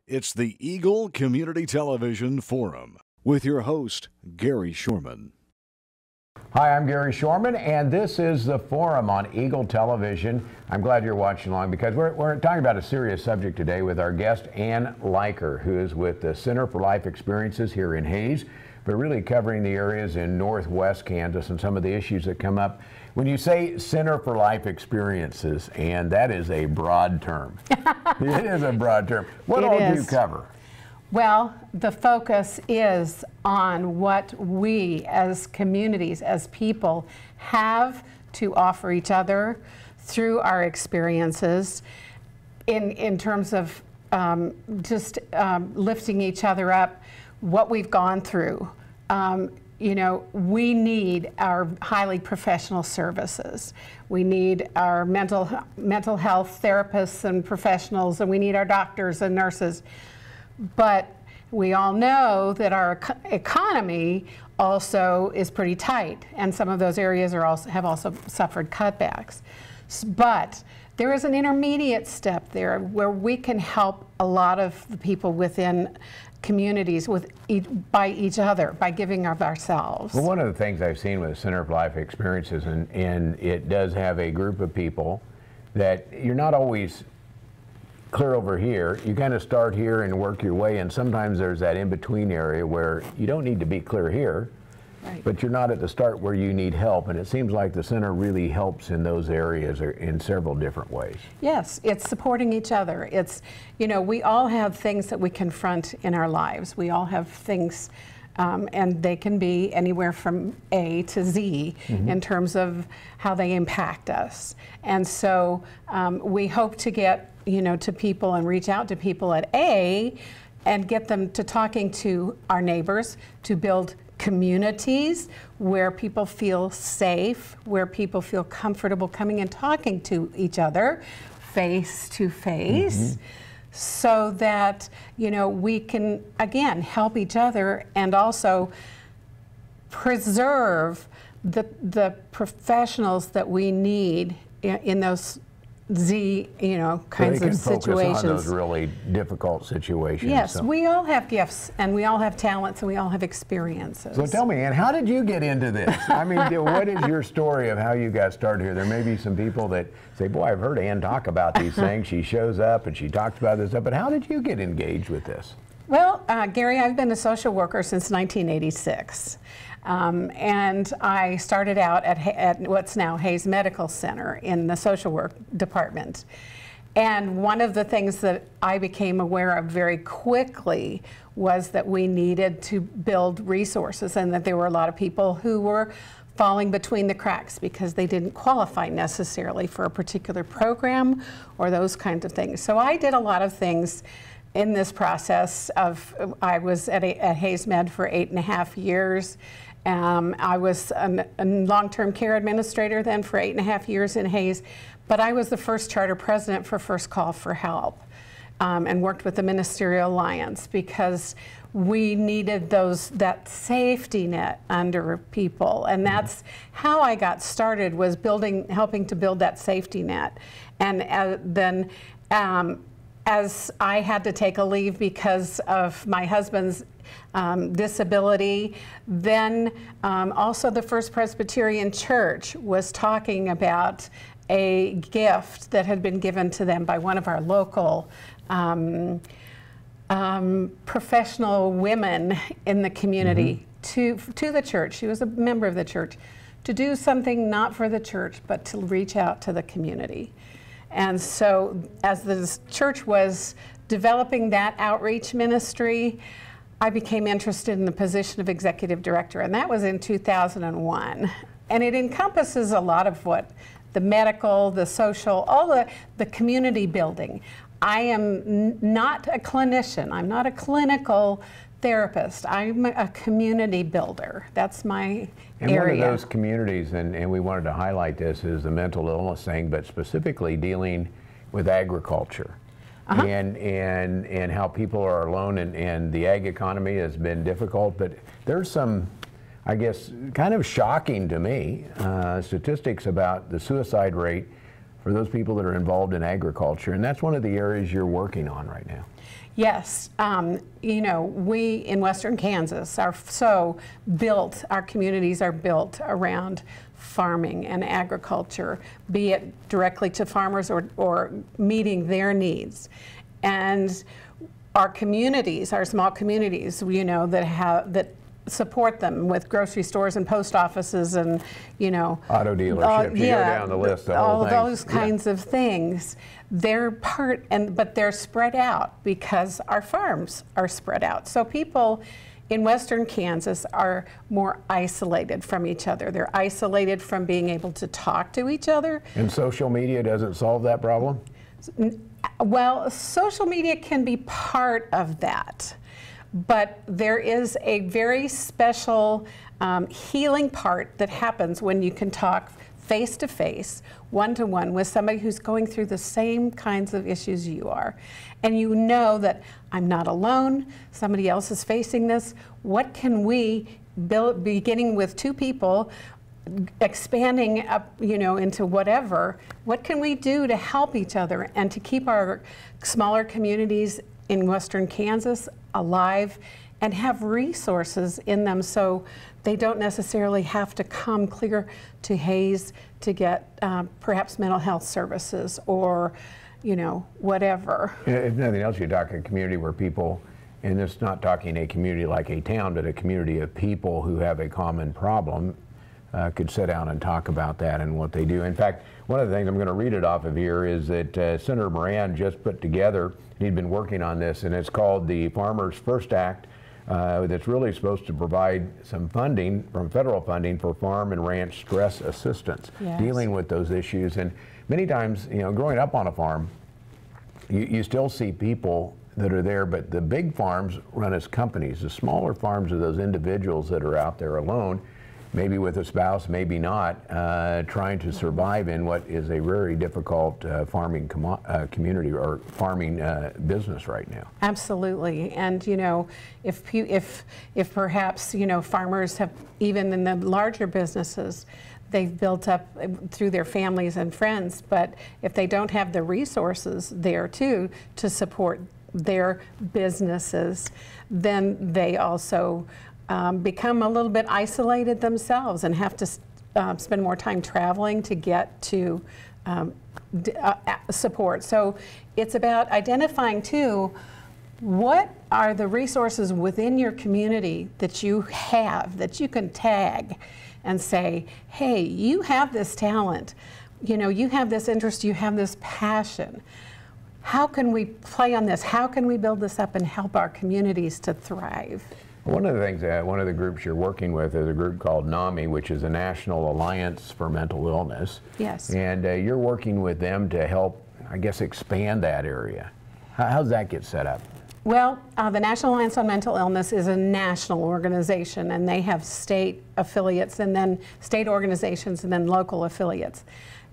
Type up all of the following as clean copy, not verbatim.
It's the Eagle Community Television Forum with your host, Gary Shorman. Hi, I'm Gary Shorman, and this is the Forum on Eagle Television. I'm glad you're watching along because we're talking about a serious subject today with our guest, Ann Leiker, who is with the Center for Life Experiences here in Hays, but really covering the areas in northwest Kansas and some of the issues that come up. When you say Center for Life Experiences, and that is a broad term. It is a broad term. What all do you cover? Well, the focus is on what we as communities, as people, have to offer each other through our experiences in terms of lifting each other up, what we've gone through. You know, we need our highly professional services. We need our mental health therapists and professionals, and we need our doctors and nurses. But we all know that our economy also is pretty tight, and some of those areas have also suffered cutbacks. But there is an intermediate step there where we can help a lot of the people within communities by each other, by giving of ourselves. Well, one of the things I've seen with Center for Life Experiences, and it does have a group of people that you're not always clear over here. You kind of start here and work your way, and sometimes there's that in-between area where you don't need to be clear here, right, but you're not at the start where you need help, and it seems like the center really helps in those areas in several different ways. Yes, it's supporting each other. It's, you know, we all have things that we confront in our lives. We all have things, and they can be anywhere from A to Z in terms of how they impact us. And so we hope to get, you know, to people and reach out to people at A and get them to talking to our neighbors, to build communities where people feel safe, where people feel comfortable coming and talking to each other face to face, so that, you know, we can again help each other and also preserve the professionals that we need in those kinds of situations. Focus on those really difficult situations. Yes, so. We all have gifts, and we all have talents, and we all have experiences. So tell me, Ann, how did you get into this? I mean, what is your story of how you got started here? There may be some people that say, boy, I've heard Ann talk about these things. She shows up and she talks about this stuff, but how did you get engaged with this? Well, Gary, I've been a social worker since 1986. And I started out at what's now Hays Medical Center in the social work department. And one of the things that I became aware of very quickly was that we needed to build resources, and that there were a lot of people who were falling between the cracks because they didn't qualify necessarily for a particular program or those kinds of things. So I did a lot of things in this process I was at Hays Med for 8.5 years. I was a long-term care administrator then for 8.5 years in Hays, but I was the first charter president for First Call for Help, and worked with the Ministerial Alliance because we needed that safety net under people, and that's how I got started, was helping to build that safety net. And then as I had to take a leave because of my husband's disability, then also the First Presbyterian Church was talking about a gift that had been given to them by one of our local professional women in the community to the church. She was a member of the church, to do something not for the church, but to reach out to the community. And so as the church was developing that outreach ministry, I became interested in the position of executive director, and that was in 2001. And it encompasses a lot of what the medical, the social, all the community building. I am not a clinician. I'm not a clinical therapist. I'm a community builder. That's my area. One of those communities, and we wanted to highlight this, is the mental illness thing, but specifically dealing with agriculture. And how people are alone, and the ag economy has been difficult, but there's some, I guess, kind of shocking to me statistics about the suicide rate for those people that are involved in agriculture, and that's one of the areas you're working on right now. Yes, you know, we in Western Kansas are so built, our communities are built around farming and agriculture, be it directly to farmers or meeting their needs. And our communities, our small communities, you know, that support them with grocery stores and post offices and, you know, auto dealerships, you go down the list, all those kinds of things. They're but they're spread out because our farms are spread out. So people in Western Kansas are more isolated from each other. They're isolated from being able to talk to each other. And social media doesn't solve that problem? Well, social media can be part of that. But there is a very special healing part that happens when you can talk face-to-face, one-to-one with somebody who's going through the same kinds of issues you are. And you know that I'm not alone, somebody else is facing this. What can we build, beginning with two people, expanding up, you know, into whatever, what can we do to help each other and to keep our smaller communities in Western Kansas alive and have resources in them so they don't necessarily have to come clear to Hays to get perhaps mental health services or, you know, whatever. If nothing else, you're talking a community where people, and it's not talking a community like a town, but a community of people who have a common problem, could sit down and talk about that and what they do. In fact, one of the things I'm going to read it off of here is that Senator Moran just put together, he'd been working on this, and it's called the Farmers First Act, that's really supposed to provide some funding, from federal funding, for farm and ranch stress assistance, yes, dealing with those issues. And many times, you know, growing up on a farm, you still see people that are there, but the big farms run as companies. The smaller farms are those individuals that are out there alone, maybe with a spouse, maybe not, trying to survive in what is a very difficult farming community or farming business right now. Absolutely, and you know, if perhaps, you know, farmers have, even in the larger businesses, they've built up through their families and friends, but if they don't have the resources there too to support their businesses, then they also become a little bit isolated themselves and have to spend more time traveling to get to support. So it's about identifying too, what are the resources within your community that you have, that you can tag and say, hey, you have this talent, you know, you have this interest, you have this passion. How can we play on this? How can we build this up and help our communities to thrive? One of the things that one of the groups you're working with is a group called NAMI, which is the National Alliance for Mental Illness. Yes. And you're working with them to help, I guess, expand that area. How does that get set up? Well, the National Alliance on Mental Illness is a national organization, and they have state affiliates and then state organizations and then local affiliates.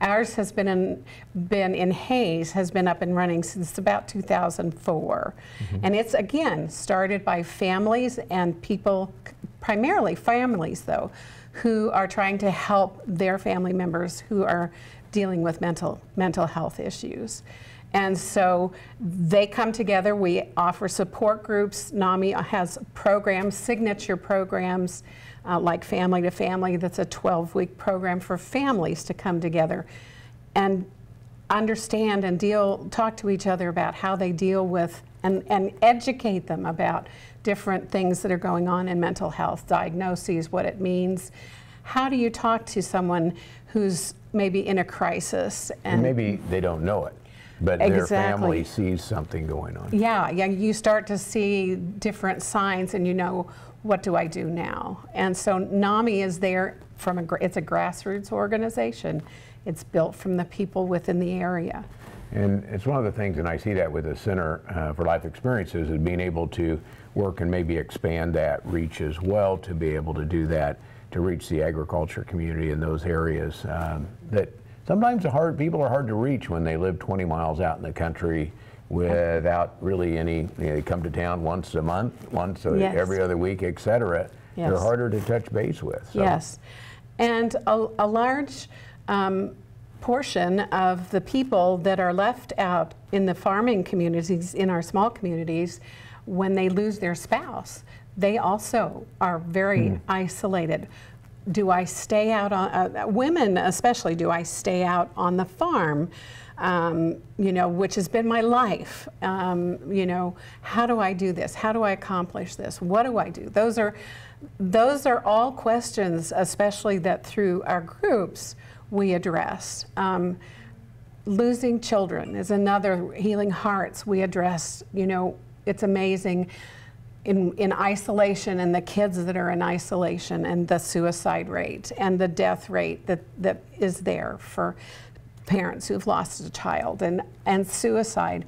Ours has been in Hays, has been up and running since about 2004. Mm-hmm. And it's, again, started by families and people, primarily families though, who are trying to help their family members who are dealing with mental health issues. And so they come together, we offer support groups. NAMI has programs, signature programs, like Family to Family, that's a 12-week program for families to come together and understand and talk to each other about how they deal with and educate them about different things that are going on in mental health, diagnoses, what it means. How do you talk to someone who's maybe in a crisis? And maybe they don't know it, but their family sees something going on. Yeah, you start to see different signs and you know, what do I do now? And so NAMI is there it's a grassroots organization. It's built from the people within the area. And it's one of the things, and I see that with the Center for Life Experiences, is being able to work and maybe expand that reach as well, to be able to do that, to reach the agriculture community in those areas that sometimes people are hard to reach when they live 20 miles out in the country without really any, they come to town once a month, yes, every other week, etc. Yes. They're harder to touch base with. So. Yes, and a large portion of the people that are left out in the farming communities, in our small communities, when they lose their spouse, they also are very isolated. Do I stay out on, women especially, do I stay out on the farm, you know, which has been my life? You know, how do I do this? How do I accomplish this? What do I do? Those are all questions, especially that through our groups we address. Losing children is another. Healing Hearts we address. You know, it's amazing. In isolation, and the kids that are in isolation, and the suicide rate and the death rate that is there for parents who've lost a child, and suicide.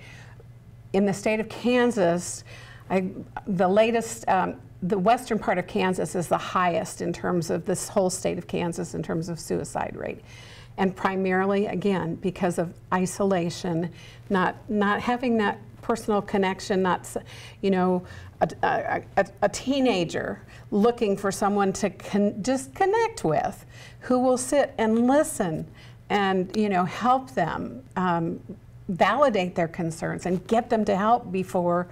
In the state of Kansas, the latest, the western part of Kansas is the highest in terms of this whole state of Kansas in terms of suicide rate. And primarily, again, because of isolation, not having that personal connection, not, you know, a teenager looking for someone to just connect with, who will sit and listen and, you know, help them validate their concerns and get them to help before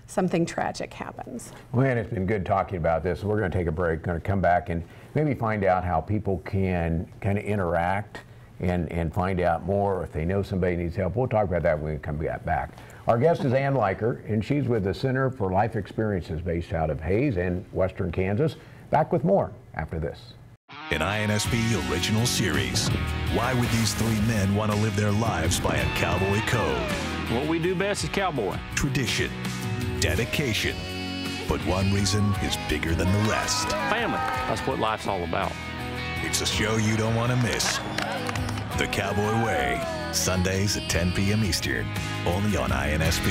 something tragic happens. Well, and it's been good talking about this. We're going to take a break, going to come back and maybe find out how people can kind of interact and find out more if they know somebody needs help. We'll talk about that when we come back. Our guest is Ann Leiker, and she's with the Center for Life Experiences based out of Hays in western Kansas. Back with more after this. An INSP original series. Why would these three men want to live their lives by a cowboy code? What we do best is cowboy. Tradition, dedication. But one reason is bigger than the rest. Family. That's what life's all about. It's a show you don't want to miss. The Cowboy Way. Sundays at 10 p.m. Eastern, only on INSP.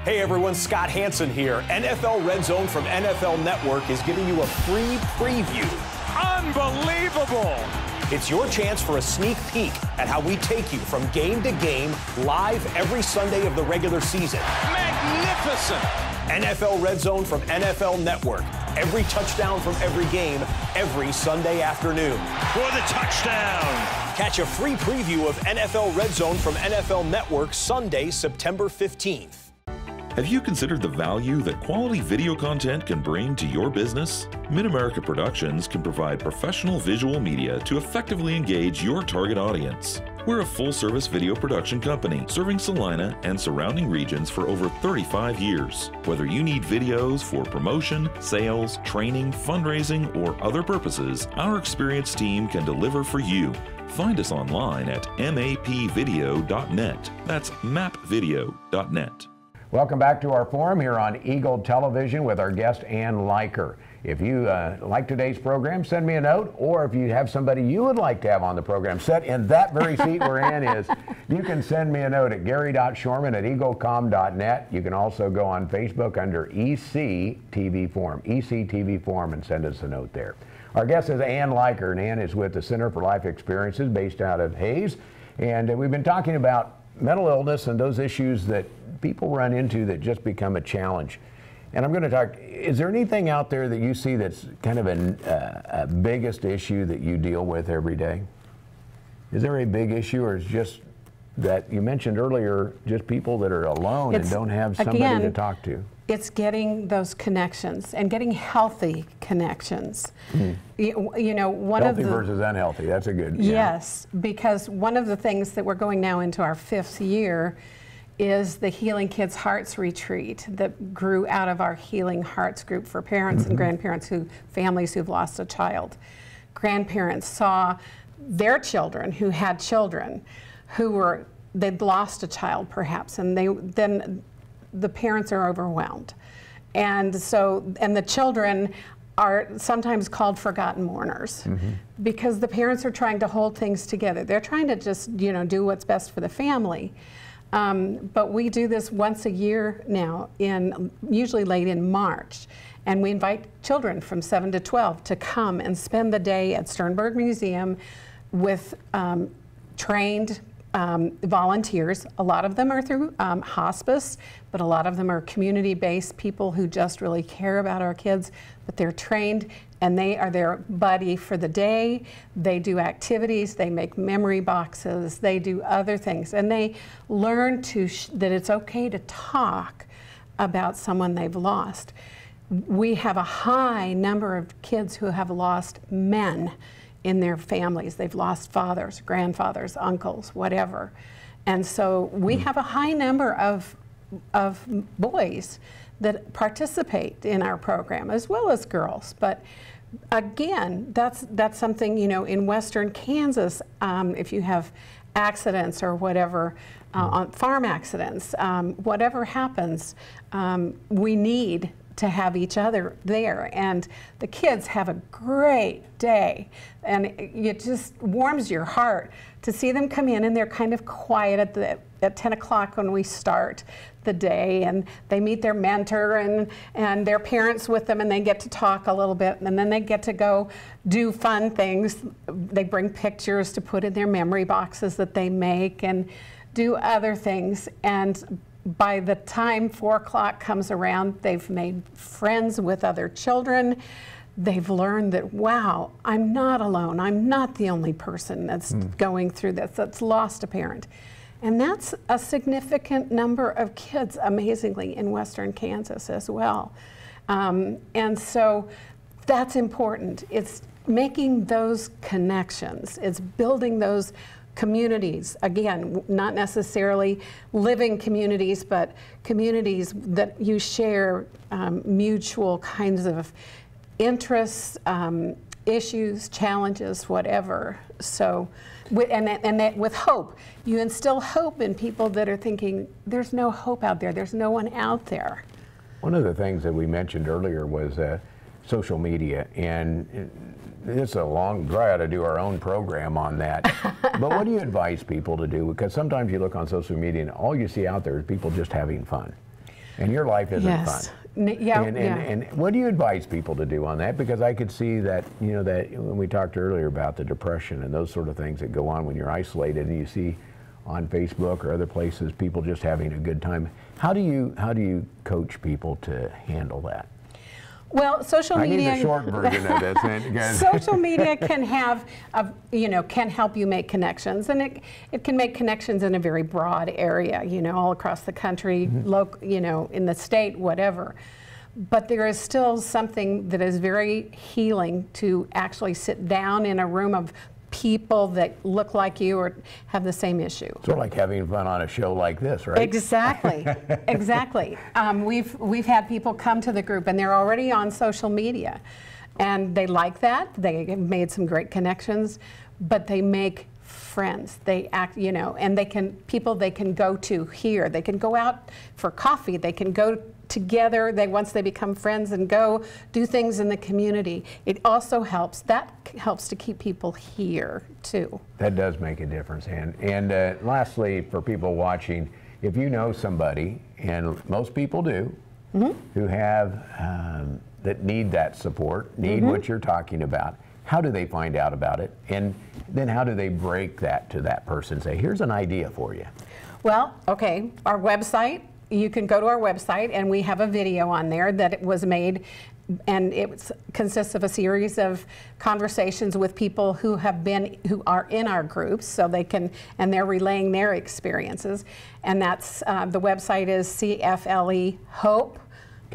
Hey everyone, Scott Hansen here. NFL Red Zone from NFL Network is giving you a free preview. Unbelievable! It's your chance for a sneak peek at how we take you from game to game, live every Sunday of the regular season. Magnificent! NFL Red Zone from NFL Network. Every touchdown from every game, every Sunday afternoon. For the touchdown! Catch a free preview of NFL Red Zone from NFL Network Sunday, September 15th. Have you considered the value that quality video content can bring to your business? Mid-America Productions can provide professional visual media to effectively engage your target audience. We're a full-service video production company serving Salina and surrounding regions for over 35 years. Whether you need videos for promotion, sales, training, fundraising, or other purposes, our experienced team can deliver for you. Find us online at mapvideo.net. That's mapvideo.net. Welcome back to our forum here on Eagle Television with our guest Ann Leiker. If you like today's program, send me a note, or if you have somebody you would like to have on the program, set in that very seat where Ann is, you can send me a note at gary.shorman@eaglecom.net. You can also go on Facebook under ECTV Forum, ECTV Forum, and send us a note there. Our guest is Ann Leiker, and Ann is with the Center for Life Experiences based out of Hays. And we've been talking about mental illness and those issues that people run into that just become a challenge. And I'm going to talk, is there anything out there that you see that's kind of a biggest issue that you deal with every day? Is there a big issue, or is just that you mentioned earlier, just people that are alone and don't have somebody to talk to? It's getting those connections and getting healthy connections. You know, healthy versus unhealthy, that's a good. Yes, because one of the things that we're going now into our 5th year is the Healing Kids Hearts Retreat that grew out of our Healing Hearts group for parents and grandparents families who've lost a child. Grandparents saw their children who had children they'd lost a child perhaps, and then the parents are overwhelmed. And the children are sometimes called forgotten mourners because the parents are trying to hold things together. They're trying to just, you know, do what's best for the family. But we do this once a year now, usually late in March, and we invite children from 7 to 12 to come and spend the day at Sternberg Museum with trained volunteers. A lot of them are through hospice, but a lot of them are community-based people who just really care about our kids, but they're trained and they are their buddy for the day. They do activities, they make memory boxes, they do other things, and they learn that it's okay to talk about someone they've lost. We have a high number of kids who have lost men in their families. They've lost fathers, grandfathers, uncles, whatever. And so we have a high number of boys that participate in our program, as well as girls. But again, that's something, you know, in western Kansas, if you have accidents or whatever, on farm accidents, whatever happens, we need to have each other there, and the kids have a great day, and it just warms your heart to see them come in, and they're kind of quiet at 10 o'clock when we start the day, and they meet their mentor and their parents with them, and they get to talk a little bit, and then they get to go do fun things. They bring pictures to put in their memory boxes that they make and do other things, and by the time 4 o'clock comes around, they've made friends with other children. They've learned that, wow, I'm not alone. I'm not the only person that's going through this, that's lost a parent. And that's a significant number of kids, amazingly, in western Kansas as well. And so that's important. It's making those connections. It's building those communities, again, not necessarily living communities, but communities that you share mutual kinds of interests, issues, challenges, whatever. So, and with hope, you instill hope in people that are thinking, there's no hope out there, there's no one out there. One of the things that we mentioned earlier was social media, and it's a long draw to do our own program on that. But what do you advise people to do? Because sometimes you look on social media and all you see out there is people just having fun. And your life isn't fun. And what do you advise people to do on that? Because I could see that, you know, that when we talked earlier about the depression and those sort of things that go on when you're isolated, and you see on Facebook or other places people just having a good time. How do you coach people to handle that? Well, social media. I need the short version of this. Social media can have, can help you make connections, and it can make connections in a very broad area, you know, all across the country, local, you know, in the state, whatever. But there is still something that is very healing to actually sit down in a room of people that look like you or have the same issue. Sort of like having fun on a show like this, right? Exactly, exactly. We've had people come to the group and they're already on social media, and they like that. They have made some great connections, but they make friends. They act, you know, and they can go to here. They can go out for coffee. They can go together. Once they become friends and go do things in the community. It also helps. That helps to keep people here too. That does make a difference. And lastly, for people watching, if you know somebody, and most people do, who have that need that support, need what you're talking about, how do they find out about it? And then how do they break that to that person? Say, here's an idea for you. Well, okay, our website. You can go to our website, and we have a video on there that it was made, and it consists of a series of conversations with people who are in our groups, so they can, and they're relaying their experiences. And that's the website is CFLEHope,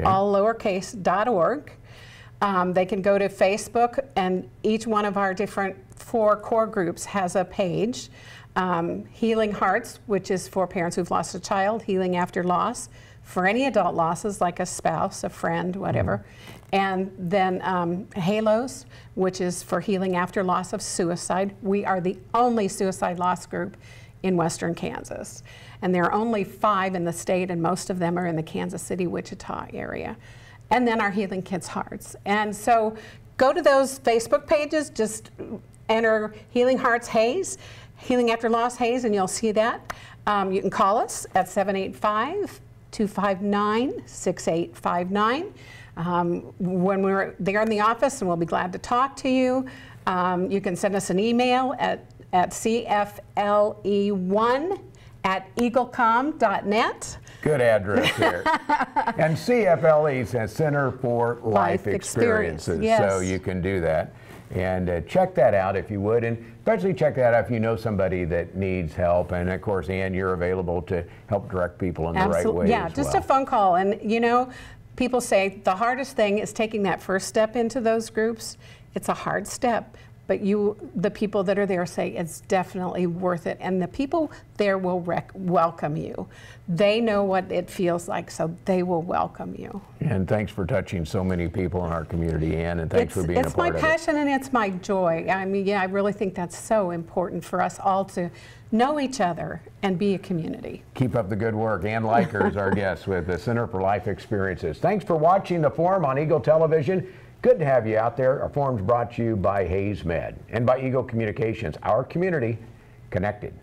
all lowercase.org. They can go to Facebook, and each one of our different 4 core groups has a page. Healing Hearts, which is for parents who've lost a child, healing after loss, for any adult losses like a spouse, a friend, whatever. And then Halos, which is for healing after loss of suicide. We are the only suicide loss group in western Kansas. And there are only 5 in the state, and most of them are in the Kansas City, Wichita area. And then our Healing Kids Hearts. And so go to those Facebook pages, just enter Healing Hearts Hayes, Healing After Loss Hayes, and you'll see that. You can call us at 785-259-6859. When we're there in the office, and we'll be glad to talk to you. You can send us an email at at cfle1@eaglecom.net. Good address there. And CFLE stands Center for Life Experiences. Yes. So you can do that. And check that out if you would. And especially check that out if you know somebody that needs help. And of course, Ann, you're available to help direct people in the right way. Yeah, as just well. a phone call. And you know, people say the hardest thing is taking that first step into those groups. It's a hard step. But the people that are there say it's definitely worth it. And the people there will welcome you. They know what it feels like, so they will welcome you. And thanks for touching so many people in our community, Ann, and thanks for being a part of it. It's my passion and it's my joy. I mean, yeah, I really think that's so important for us all to know each other and be a community. Keep up the good work. Ann Leiker is our guest with the Center for Life Experiences. Thanks for watching the Forum on Eagle Television. Good to have you out there. Our forum's brought to you by Hayes Med and by Eagle Communications, our community connected.